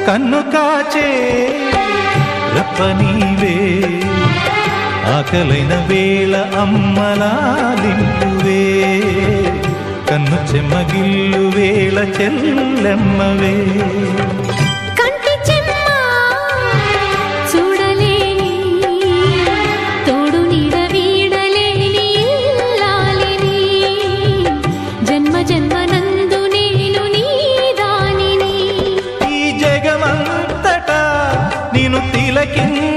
కన్ను కాచే రప్ప నీవే, ఆకలైన వేళ అమ్మలాలింపువే, కన్ను చెమ్మగిల్లు వేళ చెల్లెమ్మవే. జన్మ జన్మనందు నేను నీ దానిని, ఈ జగమంతటా నిన్ను తిలకించ